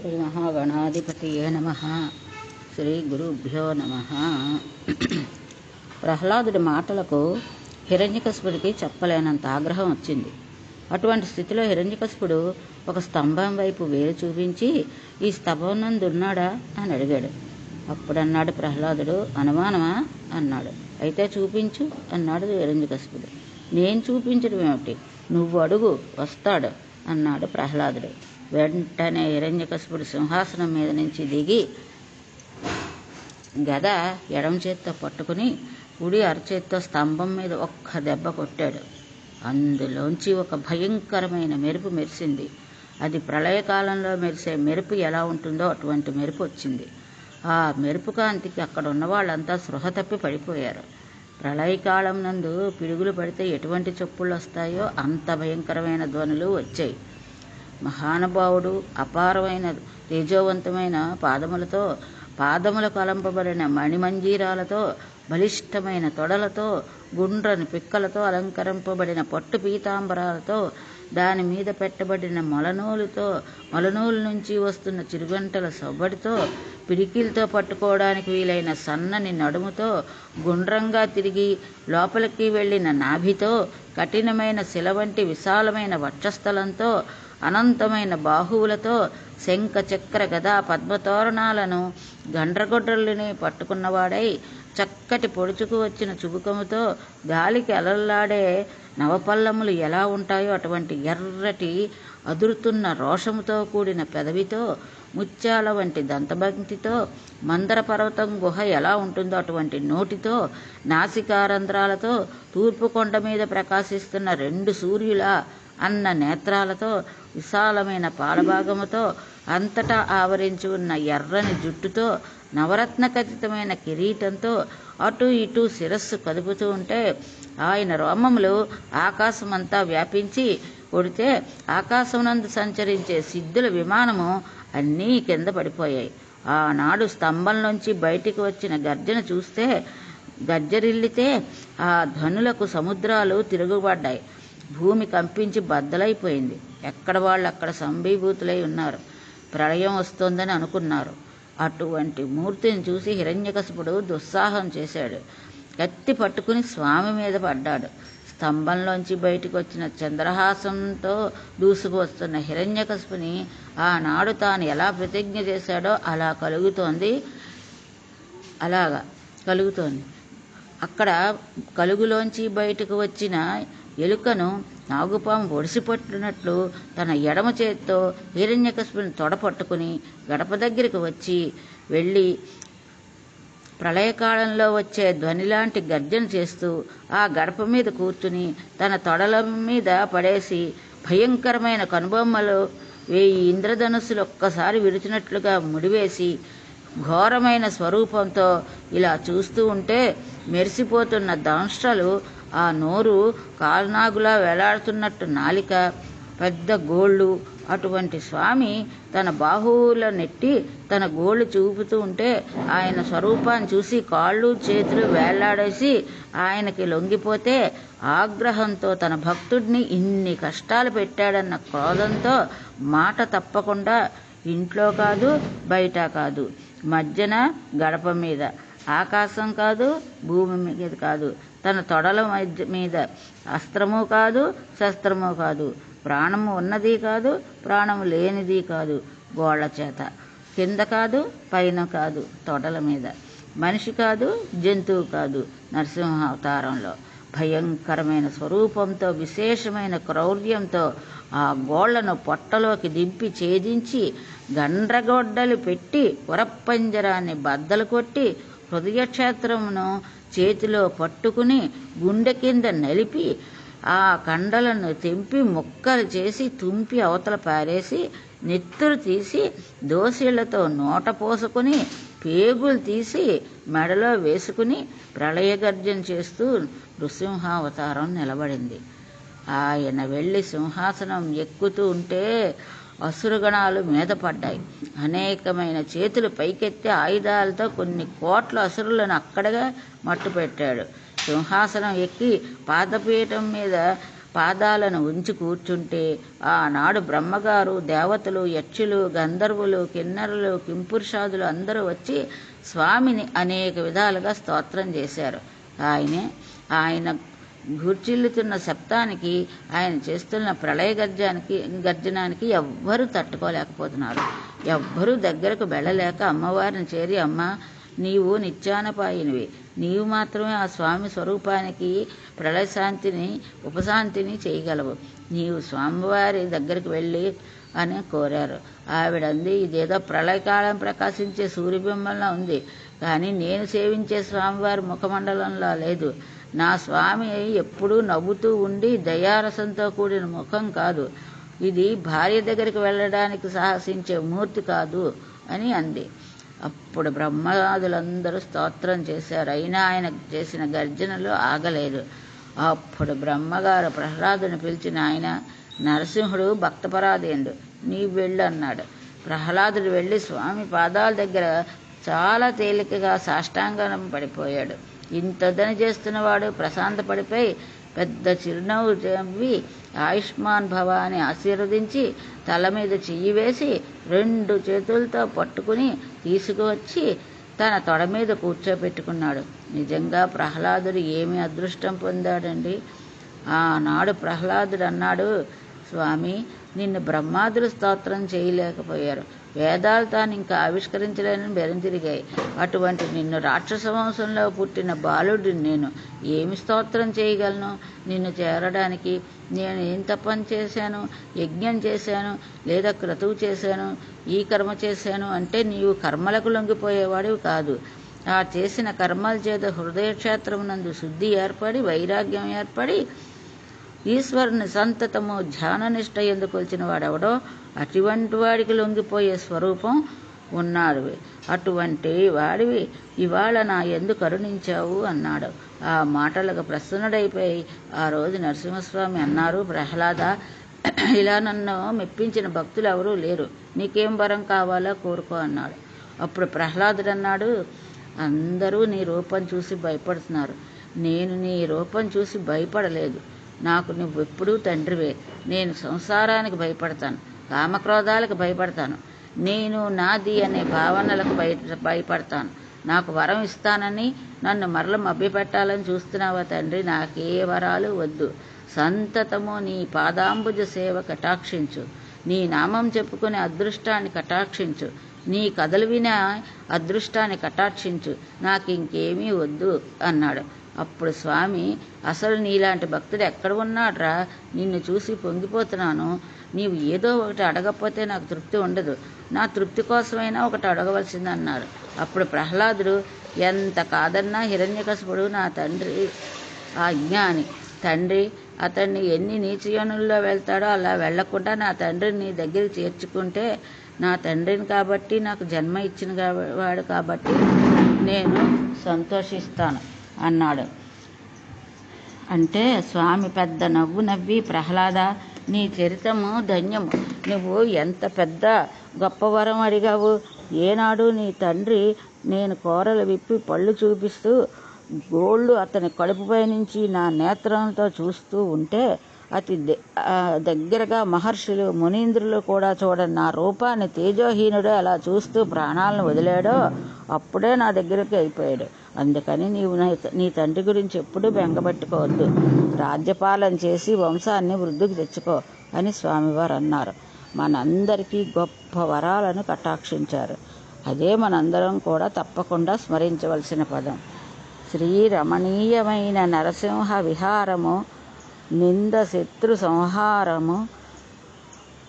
శ్రీ మహాగణాధిపతియే నమః. శ్రీ గురుభ్యో నమః. ప్రహ్లాదుడి మాటలకు హిరణ్యకశిపుడికి చెప్పలేనంత ఆగ్రహం వచ్చింది. అటువంటి స్థితిలో హిరణ్యకశిపుడు ఒక స్తంభం వైపు వేలు చూపించి, ఈ స్తంభం నందు ఉన్నాడా అని అడిగాడు. అప్పుడన్నాడు ప్రహ్లాదుడు, అనుమానమా అన్నాడు. అయితే చూపించు అన్నాడు హిరణ్యకశిపుడు. నేను చూపించడం ఏమిటి, నువ్వు అడుగు వస్తాడు అన్నాడు ప్రహ్లాదుడు. వెంటనే హిరణ్యకశిపుడు సింహాసనం మీద నుంచి దిగి గద ఎడమ చేత్తో పట్టుకుని కుడి అరచేత్తో స్తంభం మీద ఒక్క దెబ్బ కొట్టాడు. అందులోంచి ఒక భయంకరమైన మెరుపు మెరిసింది. అది ప్రళయకాలంలో మెరిసే మెరుపు ఎలా ఉంటుందో అటువంటి మెరుపు వచ్చింది. ఆ మెరుపు కాంతికి అక్కడ ఉన్న వాళ్ళంతా స్పృహ తప్పి పడిపోయారు. ప్రళయకాలం నందు పిడుగులు పడితే ఎటువంటి చొప్పుళ్ళు వస్తాయో అంత భయంకరమైన ధ్వనులు వచ్చాయి. మహానుభావుడు అపారమైన తేజోవంతమైన పాదములకు అలంపబడిన మణిమంజీరాలతో, బలిష్టమైన తొడలతో, గుండ్రని పిక్కలతో అలంకరింపబడిన పట్టు పీతాంబరాలతో, దాని మీద పెట్టబడిన మొలనూలు నుంచి వస్తున్న చిరుగంటల సవ్వడితో, పిడికిలతో పట్టుకోవడానికి వీలైన సన్నని నడుముతో, గుండ్రంగా తిరిగి లోపలికి వెళ్ళిన నాభితో, కఠినమైన శిల వంటి విశాలమైన వక్షస్థలంతో, అనంతమైన బాహువులతో, శంఖ చక్ర గదా పద్మతోరణాలను గండ్రగొడ్డలిని పట్టుకున్నవాడై, చక్కటి పొడుచుకు వచ్చిన చుబుకముతో, గాలికి అలల్లాడే నవపల్లములు ఎలా ఉంటాయో అటువంటి ఎర్రటి అదురుతున్న రోషముతో కూడిన పెదవితో, ముత్యాల వంటి దంతబంతితో, మందర పర్వతం గుహ ఎలా ఉంటుందో అటువంటి నోటితో, నాసికారంధ్రాలతో, తూర్పు కొండ మీద ప్రకాశిస్తున్న 2 సూర్యుల అన్న నేత్రాలతో, విశాలమైన పాలభాగముతో, అంతటా ఆవరించి ఉన్న ఎర్రని జుట్టుతో, నవరత్న ఖచ్చితమైన కిరీటంతో, అటు ఇటు శిరస్సు కదుపుతూ ఉంటే, ఆయన రోమములు ఆకాశమంతా వ్యాపించి కొడితే ఆకాశమునందు సంచరించే సిద్ధుల విమానము అన్నీ కింద పడిపోయాయి. ఆనాడు స్తంభంలోంచి బయటికి వచ్చిన గర్జన చూస్తే, గజ్జరిల్లితే ఆ ధ్వనులకు సముద్రాలు తిరుగుబడ్డాయి. భూమి కంపించి బద్దలైపోయింది. ఎక్కడ వాళ్ళు అక్కడ సంభీభూతులై ఉన్నారు. ప్రళయం వస్తోందని అనుకున్నారు. అటువంటి మూర్తిని చూసి హిరణ్యకశిపుడు దుస్సాహం చేశాడు. కత్తి పట్టుకుని స్వామి మీద పడ్డాడు. స్తంభంలోంచి బయటికి వచ్చిన చంద్రహాసంతో దూసుకు వస్తున్న హిరణ్యకశిపుని ఆనాడు తాను ఎలా ప్రతిజ్ఞ చేశాడో అలాగా కలుగుతోంది. అక్కడ కలుగులోంచి బయటకు వచ్చిన ఎలుకను నాగుపాము ఒడిసిపట్టినట్లు తన ఎడమ చేత్తో హిరణ్యకశిపుని తొడ పట్టుకుని గడప దగ్గరికి వెళ్ళి ప్రళయకాలంలో వచ్చే ధ్వనిలాంటి గర్జన చేస్తూ ఆ గడప మీద కూర్చుని తన తొడల మీద పడేసి భయంకరమైన కనుబొమ్మలు 1000 ఇంద్రధనుస్సులు ఒక్కసారి విరిచినట్లుగా ముడివేసి ఘోరమైన స్వరూపంతో ఇలా చూస్తూ ఉంటే, మెరిసిపోతున్న దంష్ట్రలు, ఆ నోరు కాల్నాగులా వేలాడుతున్నట్టు నాలిక, పెద్ద గోళ్ళు, అటువంటి స్వామి తన బాహువుల నెట్టి తన గోళ్ళు చూపుతూ ఉంటే, ఆయన స్వరూపాన్ని చూసి కాళ్ళు చేతులు వేళ్లాడేసి ఆయనకి లొంగిపోతే, ఆగ్రహంతో తన భక్తుడిని ఇన్ని కష్టాలు పెట్టాడన్న క్రోధంతో మాట తప్పకుండా ఇంట్లో కాదు బయట కాదు, మధ్యన గడప మీద, ఆకాశం కాదు భూమి మీద కాదు, తన తొడల మీద అస్త్రము కాదు శస్త్రము కాదు, ప్రాణము ఉన్నది కాదు ప్రాణము లేనిది కాదు, గోళ్ల చేత కింద కాదు పైన కాదు, తొడల మీద మనిషి కాదు జంతువు కాదు, నరసింహ అవతారంలో భయంకరమైన స్వరూపంతో విశేషమైన క్రౌర్యంతో ఆ గోళ్లను పొట్టలోకి దింపి ఛేదించి గండ్రగొడ్డలు పెట్టి ఉరప్పంజరాన్ని బద్దలు కొట్టి హృదయక్షేత్రమును చేతిలో పట్టుకుని గుండె కింద నలిపి ఆ కండలను తెంపి ముక్కలు చేసి తుంపి అవతల పారేసి నెత్తురు తీసి దోసిళ్లతో నోట పోసుకుని పేగులు తీసి మెడలో వేసుకుని ప్రళయగర్జన చేస్తూ నృసింహావతారం నిలబడింది. ఆయన వెళ్ళి సింహాసనం ఎక్కుతూ ఉంటే అసురగణాలు మీద పడ్డాయి. అనేకమైన చేతులు పైకెత్తి ఆయుధాలతో కొన్ని కోట్ల అసురులను అక్కడగా మట్టుపెట్టాడు. సింహాసనం ఎక్కి పాదపీఠం మీద పాదాలను ఉంచి కూర్చుంటే ఆనాడు బ్రహ్మగారు, దేవతలు, యక్షులు, గంధర్వులు, కిన్నరులు, కింపురుషాదులు అందరూ వచ్చి స్వామిని అనేక విధాలుగా స్తోత్రం చేశారు. ఆయన గూర్చిల్లుతున్న శబ్దానికి, ఆయన చేస్తున్న ప్రళయ గర్జనానికి ఎవ్వరూ తట్టుకోలేకపోతున్నారు. ఎవ్వరూ దగ్గరకు వెళ్ళలేక అమ్మవారిని చేరి, అమ్మ నీవు నిత్యానపాయినివి, నీవు మాత్రమే ఆ స్వామి స్వరూపానికి ప్రళయశాంతిని, ఉపశాంతిని చేయగలవు, నీవు స్వామివారి దగ్గరికి వెళ్ళి అని కోరారు. ఆవిడంది, ఇదేదో ప్రళయకాలం ప్రకాశించే సూర్యబింబంలా ఉంది, కానీ నేను సేవించే స్వామివారి ముఖమండలంలా లేదు. నా స్వామి ఎప్పుడూ నవ్వుతూ ఉండి దయారసంతో కూడిన ముఖం కాదు, ఇది భార్య దగ్గరికి వెళ్ళడానికి సాహసించే మూర్తి కాదు అని అంది. అప్పుడు బ్రహ్మాదులందరూ స్తోత్రం చేశారు. అయినా ఆయన చేసిన గర్జనలు ఆగలేదు. అప్పుడు బ్రహ్మగారు ప్రహ్లాదుని పిలిచిన ఆయన, నరసింహుడు భక్తపరాధీనుడు, నీవు వెళ్ళు అన్నాడు. ప్రహ్లాదుడు వెళ్ళి స్వామి పాదాల దగ్గర చాలా తేలికగా సాష్టాంగం పడిపోయాడు. ఇంతదని చేస్తున్నవాడు ప్రశాంతపడిపోయి పెద్ద చిరునవ్వు చెవి ఆయుష్మాన్ భవ అని ఆశీర్వదించి తల మీద చెయ్యి వేసి 2 చేతులతో పట్టుకుని తీసుకువచ్చి తన తొడ మీద కూర్చోపెట్టుకున్నాడు. నిజంగా ప్రహ్లాదుడు ఏమి అదృష్టం పొందాడండి. ఆనాడు ప్రహ్లాదుడు అన్నాడు, స్వామి నిన్ను బ్రహ్మాదులు స్తోత్రం చేయలేకపోయారు, వేదాలు తాను ఇంకా ఆవిష్కరించలేని బెరంతిరిగాయి. అటువంటి నిన్ను రాక్షస వంశంలో పుట్టిన బాలుడు నేను ఏమి స్తోత్రం చేయగలను? నిన్ను చేరడానికి నేను ఏం తపని చేశాను? యజ్ఞం చేశాను, లేదా క్రతువు చేశాను, ఈ కర్మ చేశాను అంటే నీవు కర్మలకు లొంగిపోయేవాడివి కాదు. ఆ చేసిన కర్మల చేత హృదయక్షేత్రమునందు శుద్ధి ఏర్పడి, వైరాగ్యం ఏర్పడి, ఈశ్వరుని సంతతము ధ్యాననిష్ట ఎందు కొలిచిన వాడెవడో అటువంటి వాడికి లొంగిపోయే స్వరూపం ఉన్నాడు. అటువంటి వాడివి ఇవాళ నా యందు కరుణించావు అన్నాడు. ఆ మాటలకు ప్రసన్నుడైపోయి ఆ రోజు నరసింహస్వామి అన్నారు, ప్రహ్లాద, ఇలా నన్ను మెప్పించిన భక్తులు ఎవరూ లేరు, నీకేం వరం కావాలో కోరుకో అన్నాడు. అప్పుడు ప్రహ్లాదుడు అన్నాడు, అందరూ నీ రూపం చూసి భయపడుతున్నారు, నేను నీ రూపం చూసి భయపడలేదు. నాకు నువ్వెప్పుడూ తండ్రివే. నేను సంసారానికి భయపడతాను, కామక్రోధాలకు భయపడతాను, నేను నాది అనే భావనలకు భయపడతాను. నాకు వరం ఇస్తానని నన్ను మరల మభ్యపెట్టాలని చూస్తున్నావా తండ్రి? నాకే వరాలు వద్దు. సంతతము నీ పాదాంబుజ సేవ కటాక్షించు, నీ నామం చెప్పుకునే అదృష్టాన్ని కటాక్షించు, నీ కథలు వినే అదృష్టాన్ని కటాక్షించు, నాకు ఇంకేమీ వద్దు అన్నాడు. అప్పుడు స్వామి, అసలు నీలాంటి భక్తుడు ఎక్కడ ఉన్నాడ్రా? నిన్ను చూసి పొంగిపోతున్నాను. నీవు ఏదో ఒకటి అడగకపోతే నాకు తృప్తి ఉండదు, నా తృప్తి కోసమైనా ఒకటి అడగవలసిందన్నాడు. అప్పుడు ప్రహ్లాదుడు, ఎంత కాదన్నా హిరణ్యకశిపుడు నా తండ్రి అజ్ఞాని. తండ్రి అతన్ని ఎన్ని నీచయోనుల్లో వెళ్తాడో అలా వెళ్లకుండా నా తండ్రిని నీ దగ్గరికి చేర్చుకుంటే, నా తండ్రిని కాబట్టి, నాకు జన్మ ఇచ్చిన వాడు కాబట్టి నేను సంతోషిస్తాను అన్నాడు. అంటే స్వామి పెద్ద నవ్వు నవ్వి, ప్రహ్లాద, నీ చరితము ధన్యము, నువ్వు ఎంత పెద్ద గొప్ప వరం అడిగావు. ఏనాడు నీ తండ్రి నేను కూరలు విప్పి పళ్ళు చూపిస్తూ గోళ్ళు అతని కడుపుపై నుంచి నా నేత్రంతో చూస్తూ ఉంటే అతి దగ్గరగా మహర్షులు, మునీంద్రులు కూడా చూడని నా రూపాన్ని తేజోహీనుడు అలా చూస్తూ ప్రాణాలను వదిలాడో అప్పుడే నా దగ్గరికి అయిపోయాడు. అందుకని నీవు నీ తండ్రి గురించి ఎప్పుడూ బెంగపెట్టుకోవద్దు, రాజ్యపాలన చేసి వంశాన్ని వృద్ధికి తెచ్చుకో అని స్వామివారు అన్నారు. మనందరికీ గొప్ప వరాలను కటాక్షించారు. అదే మనందరం కూడా తప్పకుండా స్మరించవలసిన పదం. శ్రీరమణీయమైన నరసింహ విహారము, నింద శత్రు సంహారము,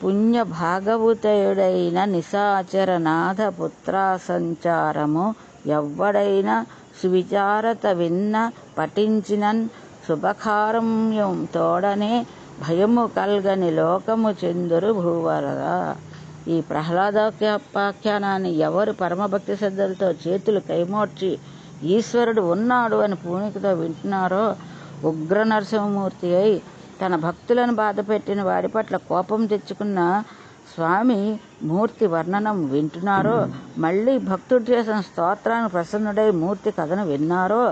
పుణ్య భాగవతుడైన నిశాచరనాథ పుత్రా సంచారము, ఎవ్వడైనా సువిచారత విన్న పఠించినన్ శుభకార్యం తోడనే భయము కల్గని లోకము చెందురు భూవరదా. ఈ ప్రహ్లాదోపాఖ్యానాన్ని ఎవరు పరమభక్తి శ్రద్ధలతో చేతులు కైమోర్చి ఈశ్వరుడు ఉన్నాడు అని పూనికతో వింటున్నారో, ఉగ్ర నరసింహమూర్తి అయి తన భక్తులను బాధపెట్టిన వాడి పట్ల కోపం తెచ్చుకున్న స్వామి మూర్తి వర్ణనం వింటున్నారో, మళ్ళీ భక్తుడు చేసిన స్తోత్రాన్ని ప్రసన్నుడై మూర్తి కథను విన్నారో,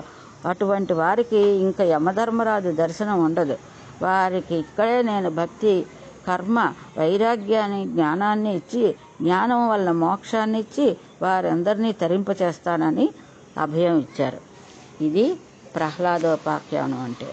అటువంటి వారికి ఇంకా యమధర్మరాజు దర్శనం ఉండదు. వారికి ఇక్కడే నేను భక్తి, కర్మ, వైరాగ్యాన్ని, జ్ఞానాన్ని ఇచ్చి, జ్ఞానం వల్ల మోక్షాన్ని ఇచ్చి వారందరినీ తరింపచేస్తానని అభయం ఇచ్చారు. ఇది ప్రహ్లాదోపాఖ్యానం అంటే.